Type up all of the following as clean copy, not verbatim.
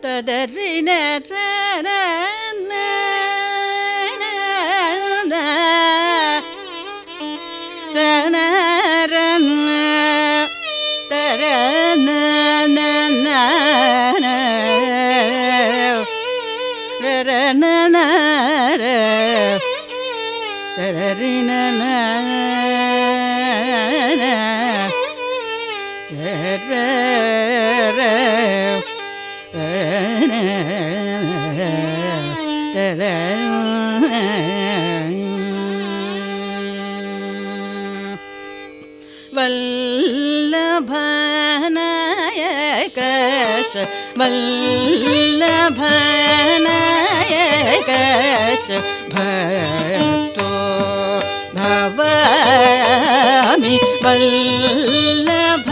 ತದರಿನ वल्लभनायकश वल्लभनायकश भक्तो भवामि वल्लभनायकश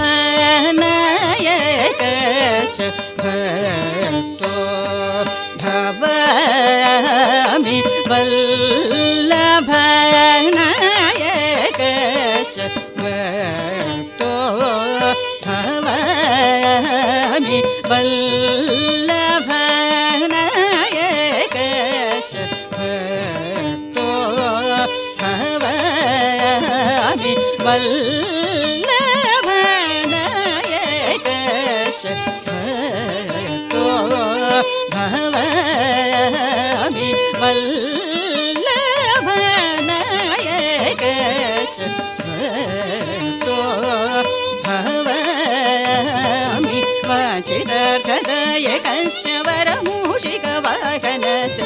भक्तो भवामि वल्लभनायकश भक्तो भवामि वल्लभनायकश भक्तो भवामि वल्लभनायकश भक्तो भवामि वल्लभनायकश भक्तो भवामि वाञ्छितार्थदायकस्य वरमूषिकवाहनस्य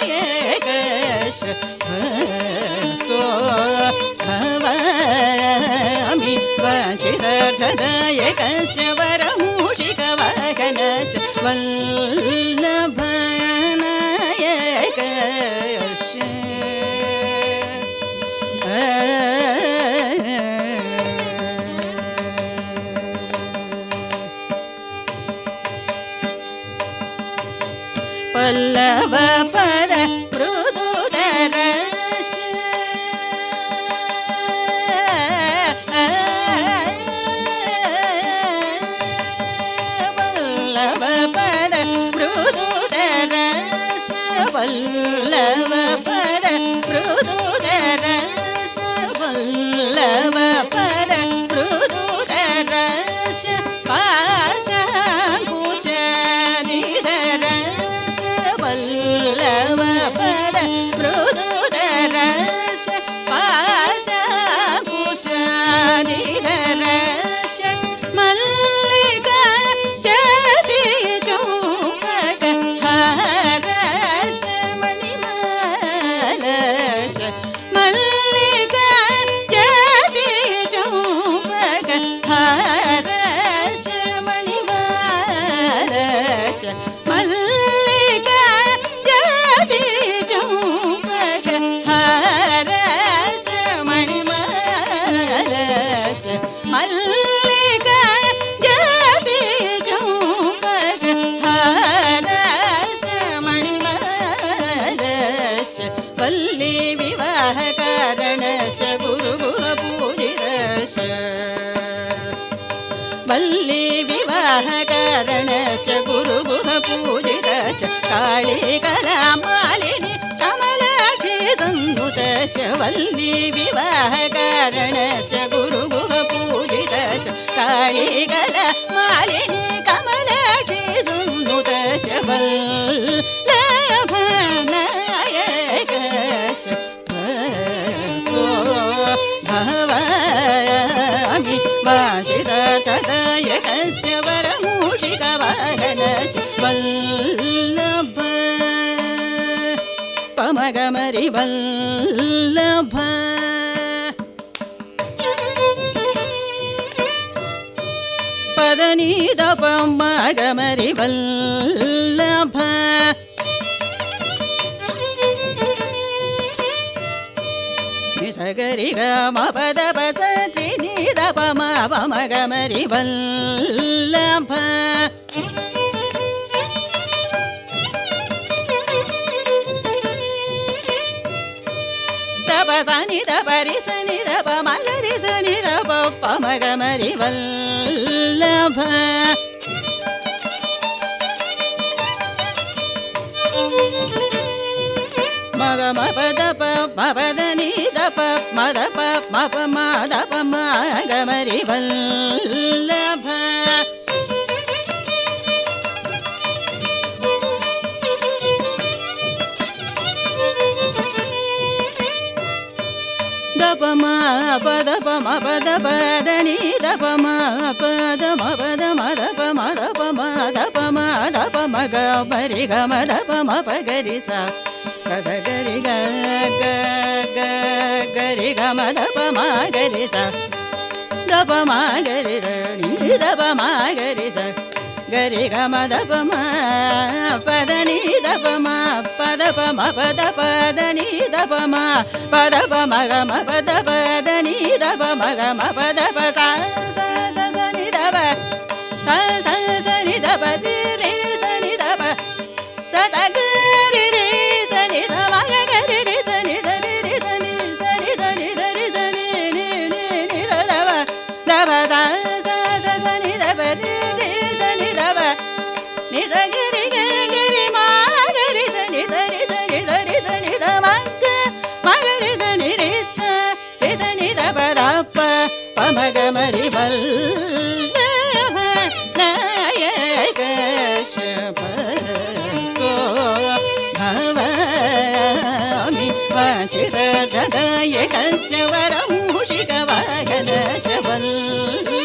वल्लभनायकश भक्तो भवामि वाञ्छितार्थदायकस्य वरमूषिकवाहनस्य वल्लभनायकस्य पल्लव पद मृदुदरश पल्लव पद मृदुदरश पल्लव पद मृदुदरश पल्लव पद मृदुदरश पाशाङ्कुशनिधरश पल्लव पद मृदुदरश पाशाङ्कुशनिधरश मल्लिका जति चौपक हारश मणिमालश मल्लिका जति चौपक हारश मणिमालश मल्लिका जति चौपक हारश मणिमालश मल्लिका जति चौपक हारश मणिमालश वल्ली विवाह कारणश गुरुगुह पूजितश वल्ली विवाह कारणश गुरुगुह पूजितश काळी कलामालिनी कमलाक्षी संनुतश वल्ली विवाह कारणश गुरुगुह पूजितश काळी कलामालिनी कमलाक्षी संनुतश वल्लभनायकश भक्तो भवामि वाञ्छितार्थदायकस्य वरमूषिकवाहनस्य वल्लभ पमगमरि वल्लभ पदनीद पमगमरि वल्लभ सगरि गम पद पसति निद पम पमगमरि वल्लभ तपसनि तपरि सनि तप मगरि सनि तप पमगमरि वल्लभ மபதப மபதனி தப மதப மப மதப மகமரி வல்லப தப ம பதப மபதப தனி தப ம பத மபத மதப மதப மதப மதப மகமரி கமதப மபகரி ச கசகரி க க க கரி கமதப மகரி ச தப மகரி ரணி தப மகரி ச கரி கமதப ம பதனி தப ம பதப மபத பதனி தப ம பதப மக மபத பதனி தப மக மபதப ச ச ச சனி தப ச ச சனி தப ரி ரி சனி தப ச ச கரி ரி சனி த மக கரி ரி சனி சனி ரி சனி சனி சனி சனி சனி நி நி நி தப தப ச ச ச சனி தப ரி ரி சனி தப நி ச கரி கரி மா கரி சனி சனி சனி சனி சனி த மக மகரி சனி ரி ச ரி சனி தப தப்ப பமகமரி வல்ல நாயக சபதோ பவாமி வாஞ்சிததாயகஸ்ய வரமூஷிக வாகன சவல்ல